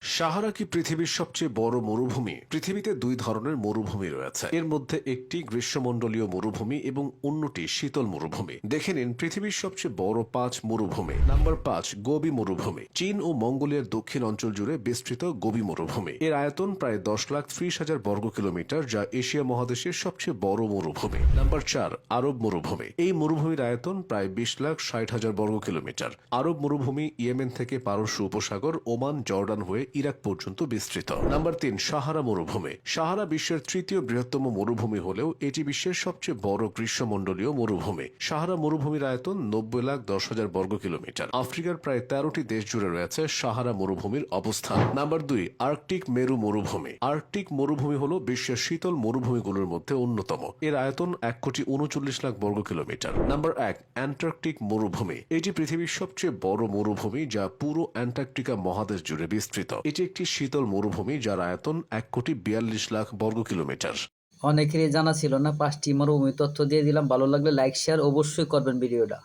সাহারা কি পৃথিবীর সবচেয়ে বড় মরুভূমি? পৃথিবীতে দুই ধরনের মরুভূমি রয়েছে। এর মধ্যে একটি গ্রীষ্মমণ্ডলীয় মরুভূমি এবং অন্যটি শীতল মরুভূমি। দেখে নিন পৃথিবীর সবচেয়ে বড় 5 মরুভূমি। নাম্বার 5, গোবি মরুভূমি। চীন ও মঙ্গোলিয়ার দক্ষিণ অঞ্চল জুড়ে বিস্তৃত গোবি মরুভূমি। এর আয়তন প্রায় 10,30,000 বর্গ কিলোমিটার, যা এশিয়া মহাদেশের সবচেয়ে বড় মরুভূমি। নাম্বার 4, আরব মরুভূমি। এই মরুভূমির আয়তন প্রায় 20,60,000 বর্গ কিলোমিটার। আরব মরুভূমি ইয়েমেন থেকে পারস্য উপসাগর, ওমান, জর্ডান হয়ে ইরাক পর্যন্ত বিস্তৃত। নাম্বার 3, সাহারা মরুভূমি। সাহারা বিশ্বের তৃতীয় বৃহত্তম মরুভূমি হলেও এটি বিশ্বের সবচেয়ে বড় গ্রীষ্মমণ্ডলীয় মরুভূমি। সাহারা মরুভূমির আয়তন 90,10,000 বর্গ কিলোমিটার। আফ্রিকার প্রায় 13টি দেশ জুড়ে রয়েছে সাহারা মরুভূমির অবস্থান। নাম্বার 2, আর্কটিক মেরু মরুভূমি। আর্কটিক মরুভূমি হল বিশ্বের শীতল মরুভূমিগুলোর মধ্যে অন্যতম। এর আয়তন 1,39,00,000 বর্গ কিলোমিটার। নাম্বার 1, অ্যান্টার্কটিক মরুভূমি। এটি পৃথিবীর সবচেয়ে বড় মরুভূমি, যা পুরো অ্যান্টার্কটিকা মহাদেশ জুড়ে বিস্তৃত। এটি একটি শীতল মরুভূমি যার আয়তন 1,42,00,000 বর্গ কিলোমিটার। অনেকেরই জানা ছিল না। 5টি মরুভূমির তথ্য দিয়ে দিলাম। ভালো লাগলে লাইক শেয়ার অবশ্যই করবেন ভিডিওটা।